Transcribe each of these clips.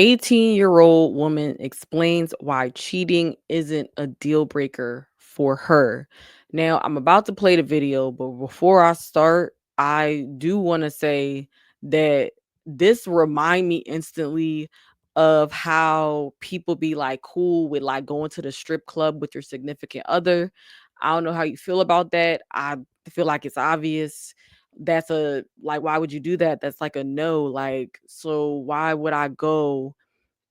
18-year-old woman explains why cheating isn't a deal breaker for her. Now, I'm about to play the video, but before I start, I do want to say that this remind me instantly of how people be like cool with like going to the strip club with your significant other. I don't know how you feel about that. I feel like it's obvious. That's a like why would you do that? That's like a no. Like, so why would I go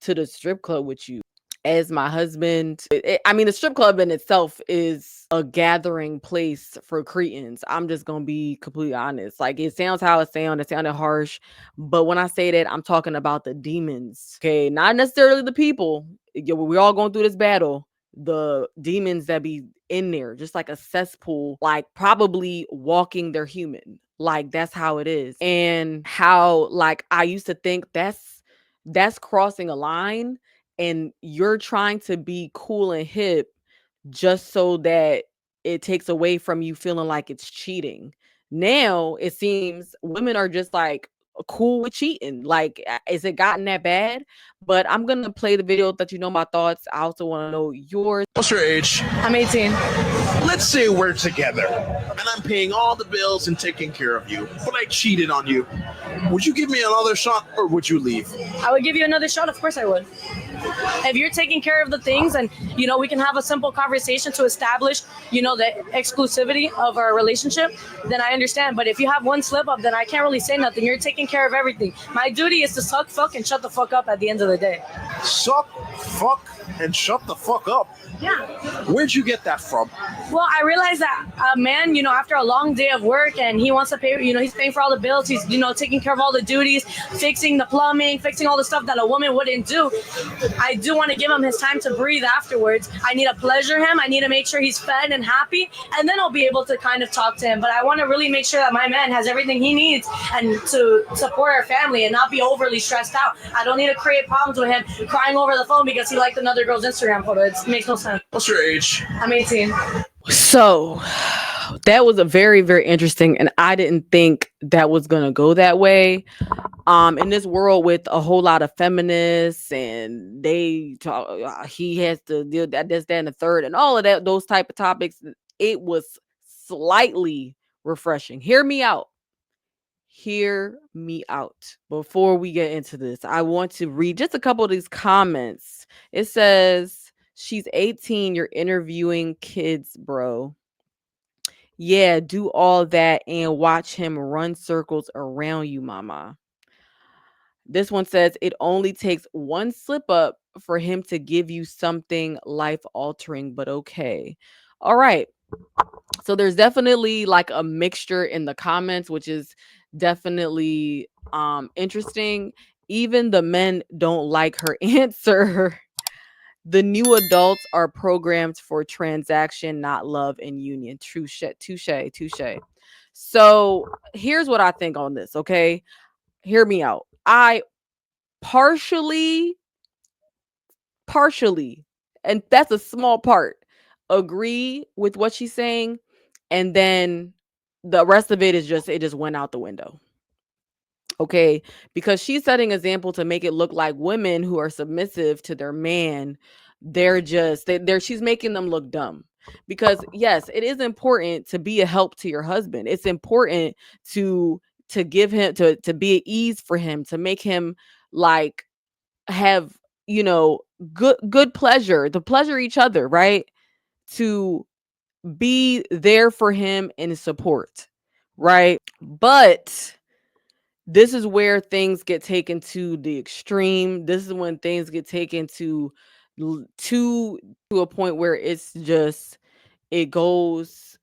to the strip club with you as my husband? I mean, the strip club in itself is a gathering place for cretins. I'm just gonna be completely honest. Like, it sounds how it sounds. It sounded harsh, but when I say that, I'm talking about the demons. Okay, not necessarily the people. We're all going through this battle. The demons that be in there, just like a cesspool, like probably walking their human. Like, that's how it is. And how, like, I used to think that's crossing a line, and you're trying to be cool and hip just so that it takes away from you feeling like it's cheating. Now it seems women are just like cool with cheating. Like, is it gotten that bad? But I'm gonna play the video that you know my thoughts. I also want to know yours. What's your age? I'm 18. Let's say we're together and I'm paying all the bills and taking care of you, but I cheated on you. Would you give me another shot or would you leave? I would give you another shot. Of course I would. If you're taking care of the things and, we can have a simple conversation to establish, the exclusivity of our relationship, then I understand. But if you have one slip up, then I can't really say nothing. You're taking care of everything. My duty is to suck, fuck, and shut the fuck up at the end of the day. Suck, fuck, and shut the fuck up. Yeah. Where'd you get that from? Well, I realized that a man, after a long day of work and he wants to pay, he's paying for all the bills. He's, taking care of all the duties, fixing the plumbing, fixing all the stuff that a woman wouldn't do. I do want to give him his time to breathe afterwards. I need to pleasure him. I need to make sure he's fed and happy. And then I'll be able to kind of talk to him. But I want to really make sure that my man has everything he needs and to support our family and not be overly stressed out. I don't need to create problems with him crying over the phone because he liked another girl's Instagram photo. It makes no sense. What's your age? I'm 18. So that was a very, very interesting, and I didn't think that was gonna go that way. In this world with a whole lot of feminists, and they talk, he has to deal that, this, that, and the third, and all of that, those type of topics. It was slightly refreshing. Hear me out. Hear me out. Before we get into this, I want to read just a couple of these comments. It says, she's 18, you're interviewing kids, bro. Yeah, do all that and watch him run circles around you, mama. This one says, it only takes one slip up for him to give you something life altering, but okay. All right. So there's definitely like a mixture in the comments, which is definitely interesting. Even the men don't like her answer. The new adults are programmed for transaction, not love and union. True shit. Touche, touche. So here's what I think on this, okay? Hear me out. I partially, and that's a small part, agree with what she's saying. And then the rest of it is just, it just went out the window. Okay, because she's setting example to make it look like women who are submissive to their man, they're just they're she's making them look dumb. Because yes, it is important to be a help to your husband. It's important to give him to be at ease for him, to make him like have, good pleasure, to pleasure each other, right? To be there for him and support, right? But this is where things get taken to the extreme. This is when things get taken to to a point where it's just it goes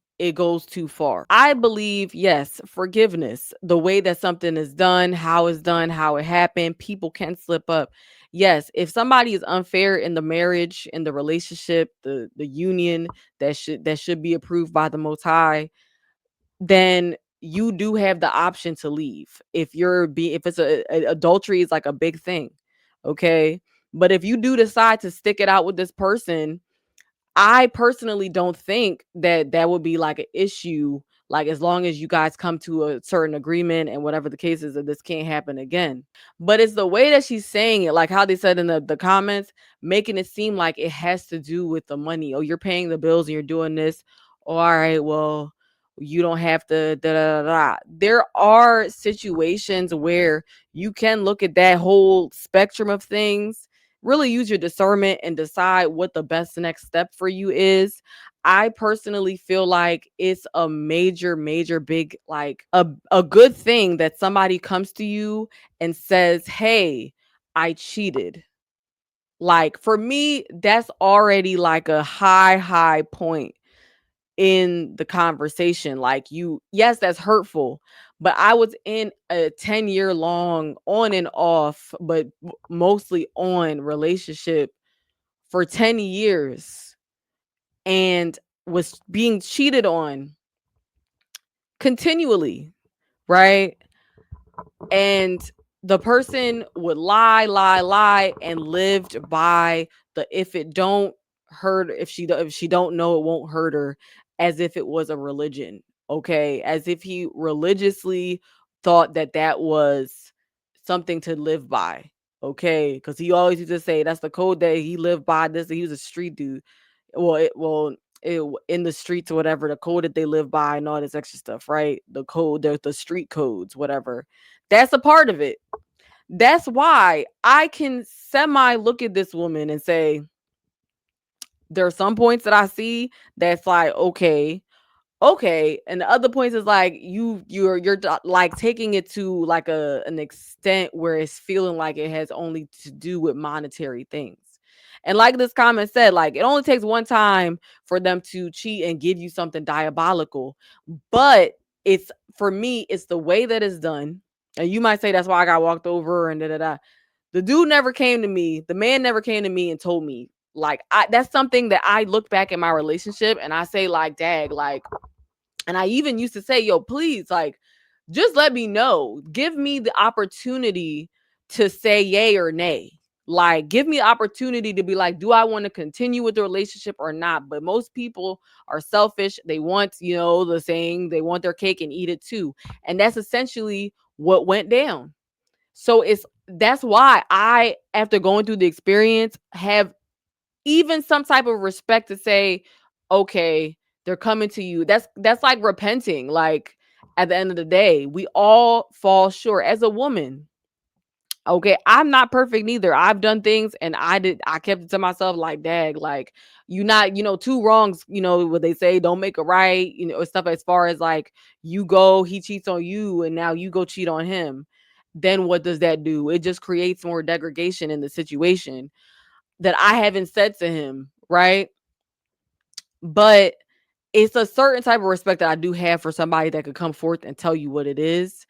too far. I believe, yes, forgiveness, the way that something is done, how it's done, how it happened, people can slip up. Yes, if somebody is unfair in the marriage, in the relationship, the union that should be approved by the Most High, then you do have the option to leave. If it's adultery is like a big thing, okay? But if you do decide to stick it out with this person, I personally don't think that that would be like an issue, Like, as long as you guys come to a certain agreement and whatever the case is, that this can't happen again. But it's the way that she's saying it, like how they said in the comments, making it seem like it has to do with the money. Oh, you're paying the bills and you're doing this. Oh, all right, well, you don't have to da, da, da, da. There are situations where you can look at that whole spectrum of things, really use your discernment and decide what the best next step for you is. I personally feel like it's a major big, like a good thing that somebody comes to you and says, "Hey, I cheated." Like, for me, that's already like a high point in the conversation. Like, yes, that's hurtful, but I was in a 10-year long on and off, but mostly on relationship for 10 years and was being cheated on continually, right? And the person would lie and lived by the if it don't hurt, if she don't know, it won't hurt her, as if it was a religion. Okay, as if he religiously thought that that was something to live by. Okay, because he always used to say that's the code that he lived by. This, he was a street dude. In the streets or whatever, the code that they live by and all this extra stuff, right? The code, the street codes, whatever. That's a part of it. That's why I can semi look at this woman and say, there are some points that I see that's like, okay, and the other points is like you're like taking it to like an extent where it's feeling like it has only to do with monetary things. And like this comment said, like, it only takes one time for them to cheat and give you something diabolical. But it's, for me, it's the way that it's done. And you might say that's why I got walked over and da da da. The dude never came to me, the man never came to me and told me. Like, that's something that I look back at my relationship and I say, like, dag, like, and I even used to say, yo, please, like, just let me know. Give me the opportunity to say yay or nay. Like, give me opportunity to be like, do I want to continue with the relationship or not? But most people are selfish. They want, the saying, they want their cake and eat it too. And that's essentially what went down. So that's why I, after going through the experience, have even some type of respect to say, okay, they're coming to you. That's like repenting. Like, at the end of the day, we all fall short as a woman. Okay, I'm not perfect neither. I've done things and I kept it to myself, like, dag, like, you not, two wrongs, what they say, don't make a right, stuff, as far as like, he cheats on you and now you go cheat on him. Then what does that do? It just creates more degradation in the situation that I haven't said to him, right? But it's a certain type of respect that I do have for somebody that could come forth and tell you what it is,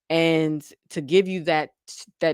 and to give you that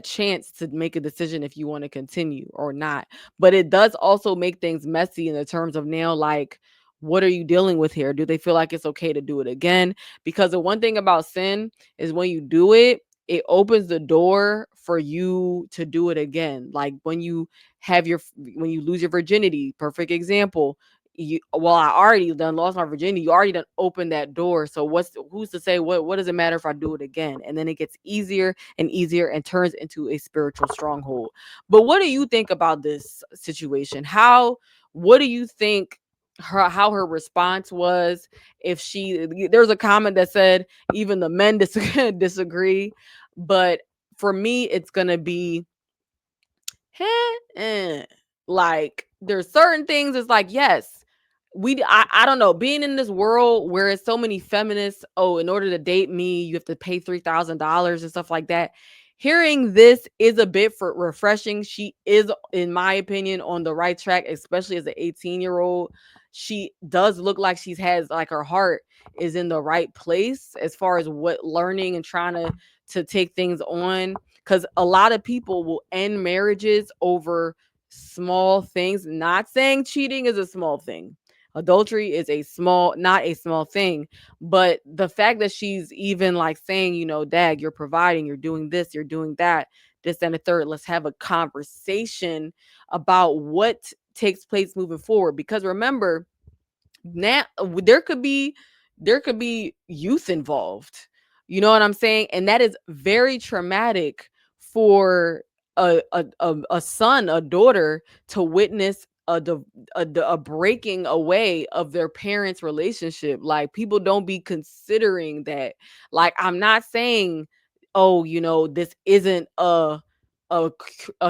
chance to make a decision if you want to continue or not. But it does also make things messy in the terms of now, like, what are you dealing with here? Do they feel like it's okay to do it again? Because the one thing about sin is when you do it, it opens the door for you to do it again. Like, when you lose your virginity, perfect example. I already done lost my virginity. You already done opened that door. So who's to say what does it matter if I do it again? And then it gets easier and easier and turns into a spiritual stronghold. But what do you think about this situation? What do you think how her response was? If there's a comment that said even the men disagree, but for me it's gonna be like, there's certain things, it's like, yes, I don't know, being in this world where it's so many feminists, oh, in order to date me you have to pay $3,000 and stuff like that. Hearing this is a bit refreshing. She is, in my opinion, on the right track, especially as an 18-year-old. She does look like she's has, like, her heart is in the right place as far as what learning and trying to take things on, because a lot of people will end marriages over small things. Not saying cheating is a small thing. Adultery is not a small thing, but the fact that she's even like saying, dag, you're providing, you're doing this, you're doing that, this and the third, let's have a conversation about what takes place moving forward. Because remember, now there could be there could be youth involved. You know what I'm saying? And that is very traumatic for a son, a daughter, to witness a breaking away of their parents' relationship. Like, people don't be considering that. Like, I'm not saying, oh, this isn't a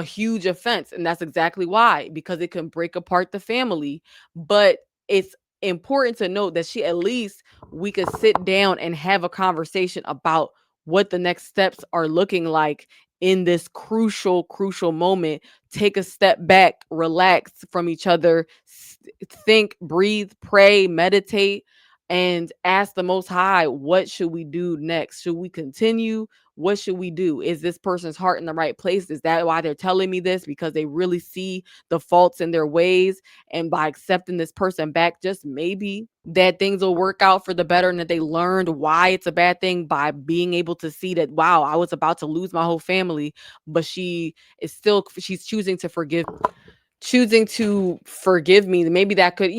huge offense, and that's exactly why, because it can break apart the family. But it's important to note that at least we could sit down and have a conversation about what the next steps are looking like in this crucial moment. Take a step back, relax from each other, think, breathe, pray, meditate, and ask the Most High, what should we do next? Should we continue? What should we do? Is this person's heart in the right place? Is that why they're telling me this? Because they really see the faults in their ways, and by accepting this person back, just maybe that things will work out for the better, and that they learned why it's a bad thing by being able to see that, wow, I was about to lose my whole family, but she's choosing to forgive me. Maybe that could,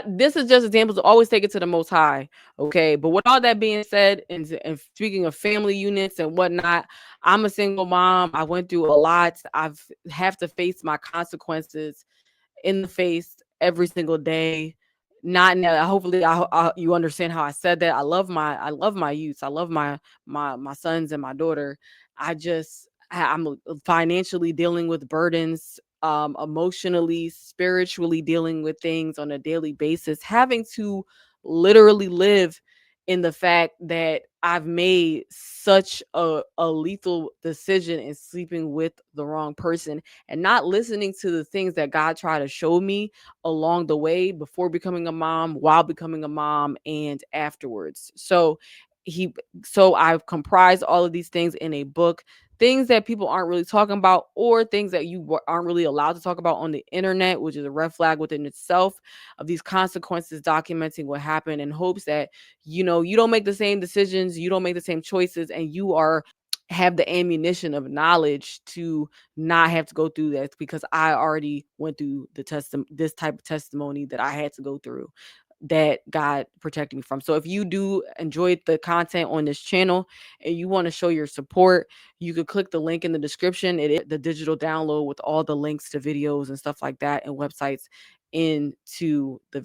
this is just examples. Always take it to the Most High. Okay. But with all that being said, and speaking of family units and whatnot, I'm a single mom. I went through a lot. I've have to face my consequences in the face every single day. Not now. Hopefully, you understand how I said that. I love my youth. I love my sons and my daughter. I'm financially dealing with burdens, emotionally, spiritually dealing with things on a daily basis, having to literally live in the fact that I've made such a lethal decision in sleeping with the wrong person, and not listening to the things that God tried to show me along the way, before becoming a mom, while becoming a mom, and afterwards. He I've comprised all of these things in a book, things that people aren't really talking about, or things that you aren't really allowed to talk about on the internet, which is a red flag within itself, of these consequences, documenting what happened, in hopes that you don't make the same decisions, you don't make the same choices, and have the ammunition of knowledge to not have to go through that, because I already went through this type of testimony that I had to go through, that God protected me from. So if you do enjoy the content on this channel and you want to show your support, you could click the link in the description. It is the digital download with all the links to videos and stuff like that, and websites into the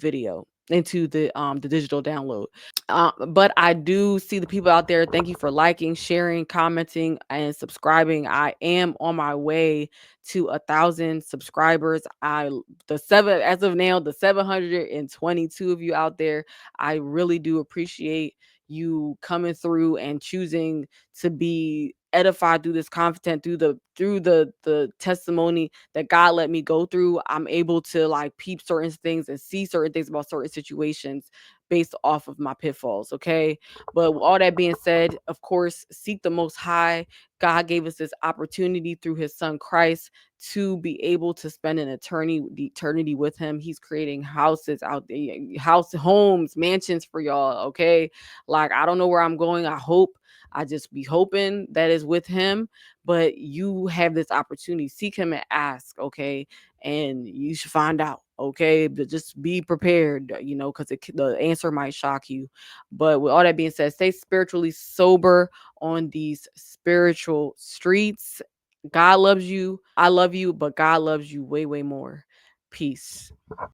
digital download. But I do see the people out there. Thank you for liking, sharing, commenting, and subscribing. I am on my way to 1,000 subscribers. As of now, the 722 of you out there, I really do appreciate you coming through and choosing to be edified through this content, through the testimony that God let me go through. I'm able to like peep certain things and see certain things about certain situations based off of my pitfalls. Okay. But with all that being said, of course, seek the Most High. God gave us this opportunity through his son Christ to be able to spend the eternity with him. He's creating houses out there, homes, mansions for y'all. Okay. Like, I don't know where I'm going. I just be hoping that is with him. But you have this opportunity. Seek him and ask. Okay. And you should find out. Okay. But just be prepared, because the answer might shock you. But with all that being said, stay spiritually sober on these spiritual streets. God loves you. I love you, but God loves you way, way more. Peace.